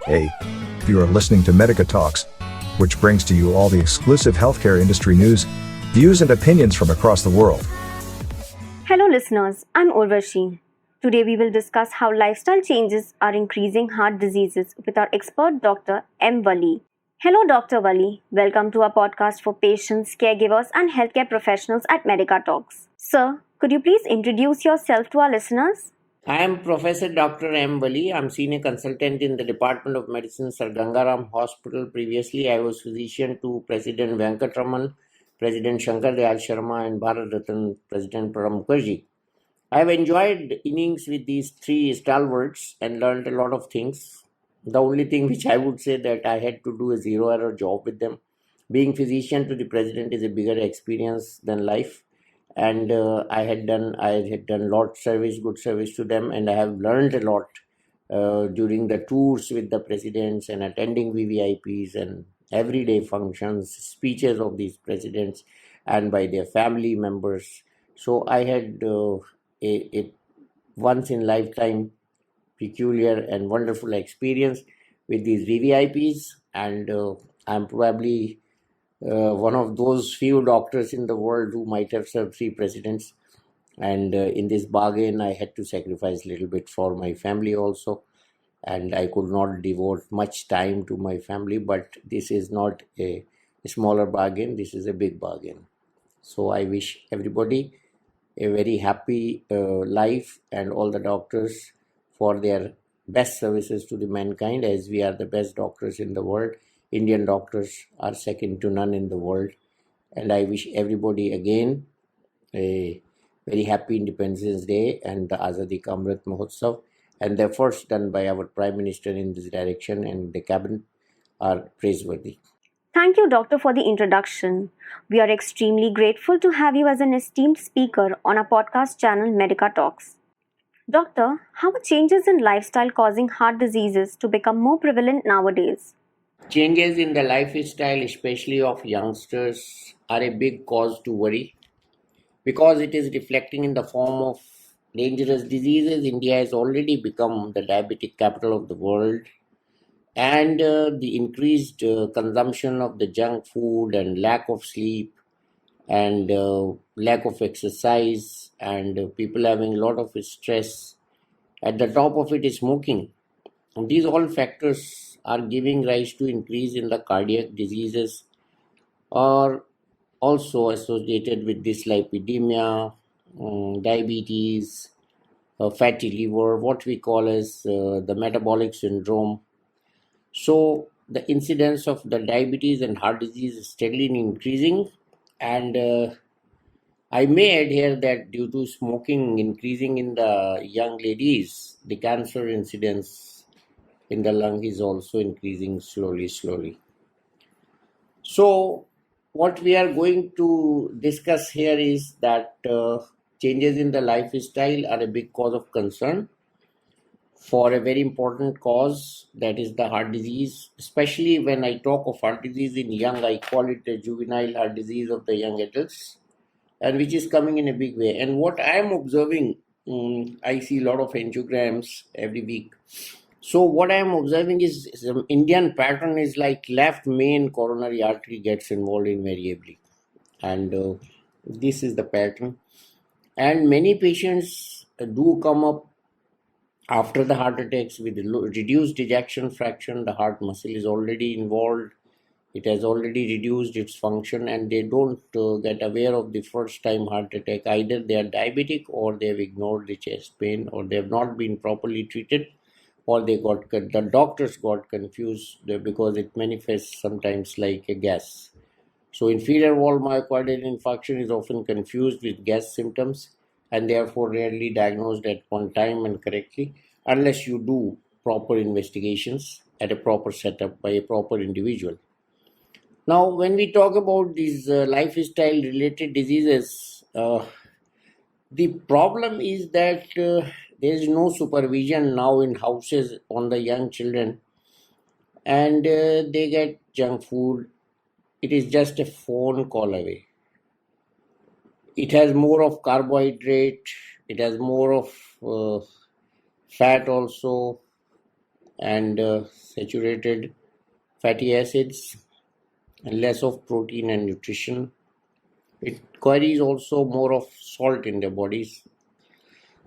Hey, you are listening to Medica Talks, which brings to you all the exclusive healthcare industry news, views, and opinions from across the world. Hello, listeners. I'm Urvashi. Today, we will discuss how lifestyle changes are increasing heart diseases with our expert Dr. M. Wali. Hello, Dr. Wali. Welcome to our podcast for patients, caregivers, and healthcare professionals at Medica Talks. Sir, could you please introduce yourself to our listeners? I am Professor Dr. M. Wali. I'm Senior Consultant in the Department of Medicine, Sir Gangaram Hospital. Previously, I was physician to President Venkatraman, President Shankar Dayal Sharma, and Bharat Ratan President Pranab Mukherjee. I have enjoyed innings with these three stalwarts and learned a lot of things. The only thing which I would say that I had to do a zero-error job with them. Being physician to the president is a bigger experience than life, and I had done lot service, good service to them, and I have learned a lot during the tours with the presidents and attending VVIPs and everyday functions, speeches of these presidents, and by their family members. So I had a once in lifetime peculiar and wonderful experience with these VVIPs, and I'm probably one of those few doctors in the world who might have served three presidents. And in this bargain, I had to sacrifice a little bit for my family also, and I could not devote much time to my family. But this is not a smaller bargain, this is a big bargain. So I wish everybody a very happy life, and all the doctors for their best services to the mankind, as we are the best doctors in the world. Indian doctors are second to none in the world, and I wish everybody again a very happy Independence Day and the Azadi Ka Amrit Mahotsav, and the efforts done by our Prime Minister in this direction and the cabinet are praiseworthy. Thank you, Doctor, for the introduction. We are extremely grateful to have you as an esteemed speaker on our podcast channel Medica Talks. Doctor, how are changes in lifestyle causing heart diseases to become more prevalent nowadays? Changes in the lifestyle, especially of youngsters, are a big cause to worry because it is reflecting in the form of dangerous diseases. India has already become the diabetic capital of the world, and the increased consumption of the junk food and lack of sleep and lack of exercise and people having a lot of stress. At the top of it is smoking. And these all factors are giving rise to increase in the cardiac diseases, are also associated with dyslipidemia, diabetes, fatty liver, what we call as the metabolic syndrome. So the incidence of the diabetes and heart disease is steadily increasing, and I may add here that due to smoking increasing in the young ladies, the cancer incidence in the lung is also increasing slowly. So, what we are going to discuss here is that changes in the lifestyle are a big cause of concern for a very important cause, that is the heart disease. Especially when I talk of heart disease in young, I call it the juvenile heart disease of the young adults, and which is coming in a big way. And what I am observing, I see a lot of angiograms every week. So what I am observing is some Indian pattern is like left main coronary artery gets involved invariably, and this is the pattern. And many patients do come up after the heart attacks with reduced ejection fraction. The heart muscle is already involved, it has already reduced its function, and they don't get aware of the first time heart attack. Either they are diabetic, or they have ignored the chest pain, or they have not been properly treated, or the doctors got confused because it manifests sometimes like a gas. So inferior wall myocardial infarction is often confused with gas symptoms, and therefore rarely diagnosed at one time and correctly, unless you do proper investigations at a proper setup by a proper individual. Now, when we talk about these lifestyle related diseases, the problem is that there is no supervision now in houses on the young children, and they get junk food. It is just a phone call away. It has more of carbohydrate, it has more of fat also, and saturated fatty acids and less of protein and nutrition. It carries also more of salt in their bodies.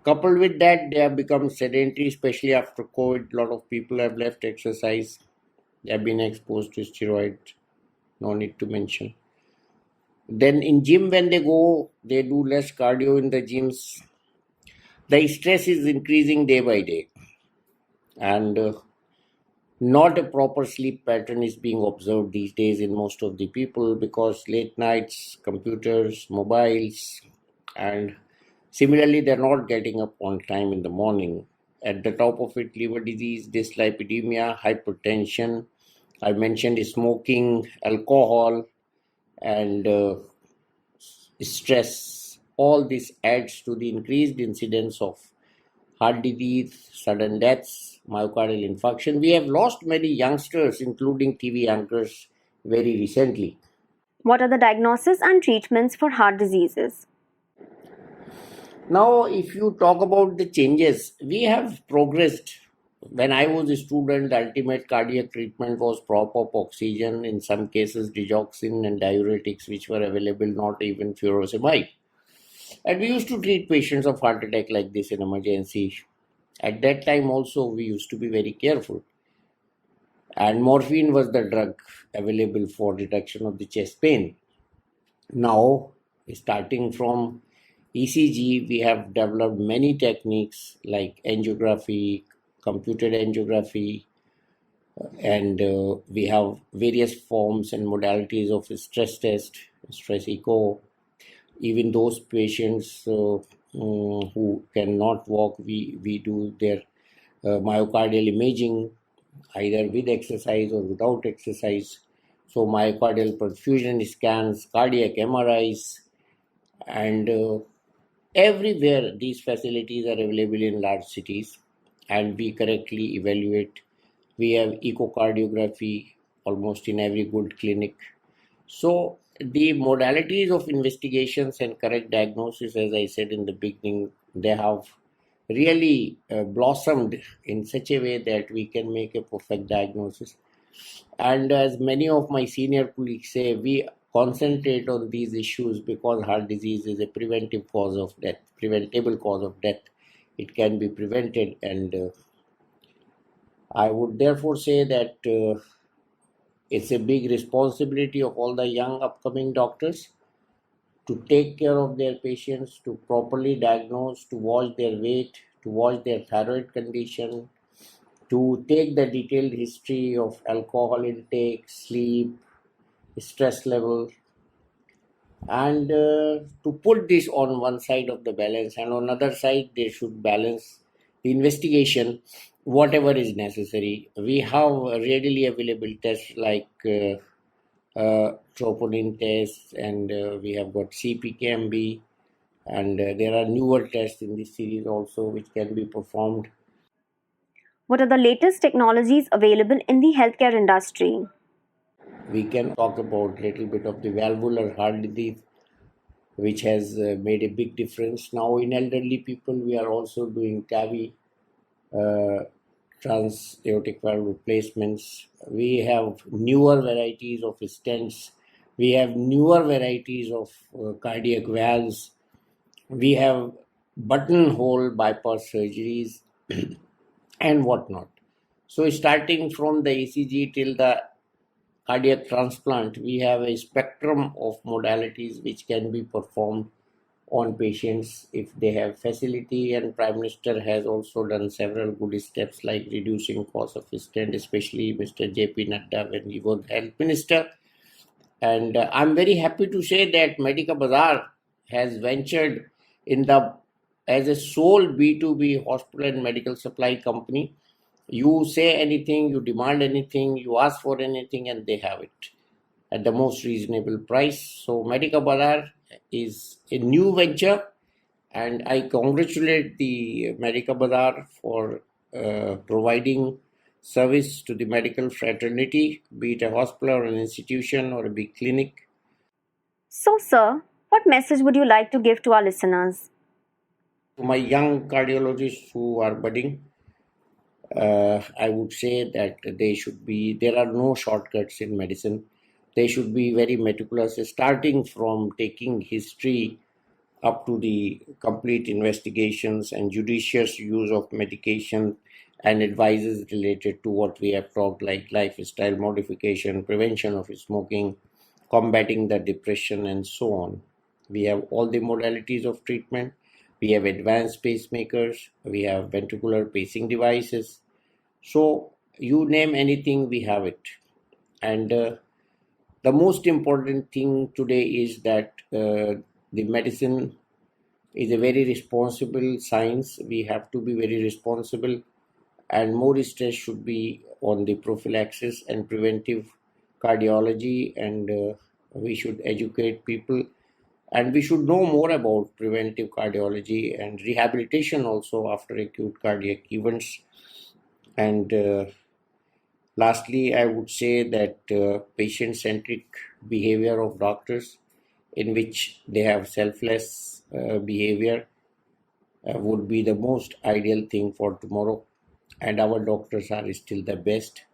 Coupled with that, they have become sedentary, especially after COVID. A lot of people have left exercise. They have been exposed to steroids, no need to mention. Then in gym, when they go, they do less cardio in the gyms. The stress is increasing day by day, and not a proper sleep pattern is being observed these days in most of the people because late nights, computers, mobiles, and similarly, they're not getting up on time in the morning. At the top of it, liver disease, dyslipidemia, hypertension. I mentioned smoking, alcohol, and stress. All this adds to the increased incidence of heart disease, sudden deaths, myocardial infarction. We have lost many youngsters, including TV anchors, very recently. What are the diagnosis and treatments for heart diseases? Now, if you talk about the changes, we have progressed. When I was a student, the ultimate cardiac treatment was prop up oxygen, in some cases digoxin and diuretics, which were available, not even furosemide. And we used to treat patients of heart attack like this in emergency. At that time also, we used to be very careful. And morphine was the drug available for reduction of the chest pain. Now, starting from ECG, we have developed many techniques like angiography, computed angiography, and we have various forms and modalities of stress test, stress echo. Even those patients who cannot walk, we do their myocardial imaging either with exercise or without exercise. So, myocardial perfusion scans, cardiac MRIs, and everywhere these facilities are available in large cities, and we correctly evaluate. We have echocardiography almost in every good clinic. So, the modalities of investigations and correct diagnosis, as I said in the beginning, they have really blossomed in such a way that we can make a perfect diagnosis. And as many of my senior colleagues say, we concentrate on these issues because heart disease is a preventive cause of death, preventable cause of death. It can be prevented, and I would therefore say that it's a big responsibility of all the young upcoming doctors to take care of their patients, to properly diagnose, to watch their weight, to watch their thyroid condition, to take the detailed history of alcohol intake, sleep, stress level, and to put this on one side of the balance, and on other side they should balance the investigation whatever is necessary. We have readily available tests like troponin tests, and we have got CPKMB, and there are newer tests in this series also which can be performed. What are the latest technologies available in the healthcare industry? We can talk about a little bit of the valvular heart disease, which has made a big difference. Now, in elderly people, we are also doing TAVI, uh, trans aortic valve replacements. We have newer varieties of stents. We have newer varieties of cardiac valves. We have buttonhole bypass surgeries and whatnot. So, starting from the ECG till the cardiac transplant, we have a spectrum of modalities which can be performed on patients if they have facility, and Prime Minister has also done several good steps like reducing cost of stent, especially Mr. JP Nadda when he was health minister. And I'm very happy to say that Medikabazaar has ventured in the as a sole B2B hospital and medical supply company. You say anything, you demand anything, you ask for anything, and they have it at the most reasonable price. So Medikabazaar is a new venture, and I congratulate the Medikabazaar for providing service to the medical fraternity, be it a hospital or an institution or a big clinic. So, sir, what message would you like to give to our listeners? To my young cardiologists who are budding, I would say that there are no shortcuts in medicine. They should be very meticulous, starting from taking history up to the complete investigations and judicious use of medication and advices related to what we have talked, like lifestyle modification, prevention of smoking, combating the depression, and so on. We have all the modalities of treatment. We have advanced pacemakers, we have ventricular pacing devices. So, you name anything, we have it. And the most important thing today is that the medicine is a very responsible science. We have to be very responsible, and more stress should be on the prophylaxis and preventive cardiology. And we should educate people, and we should know more about preventive cardiology and rehabilitation also after acute cardiac events. And lastly, I would say that patient centric behavior of doctors, in which they have selfless behavior, would be the most ideal thing for tomorrow. And our doctors are still the best.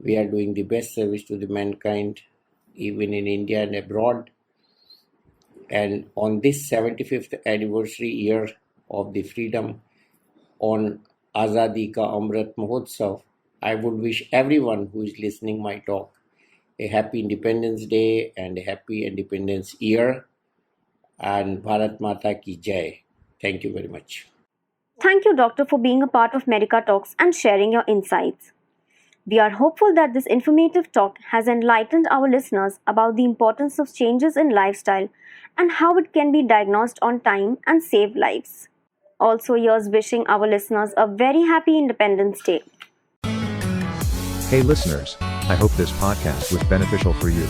We are doing the best service to the mankind, even in India and abroad. And on this 75th anniversary year of the freedom, on Azadi Ka Amrit Mahotsav, I would wish everyone who is listening my talk a happy Independence Day and a happy Independence Year, and Bharat Mata Ki Jai. Thank you very much. Thank you, Doctor, for being a part of Medica Talks and sharing your insights. We are hopeful that this informative talk has enlightened our listeners about the importance of changes in lifestyle and how it can be diagnosed on time and save lives. Also, here's wishing our listeners a very happy Independence Day. Hey listeners, I hope this podcast was beneficial for you.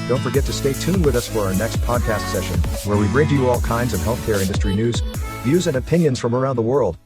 Don't forget to stay tuned with us for our next podcast session, where we bring to you all kinds of healthcare industry news, views, and opinions from around the world.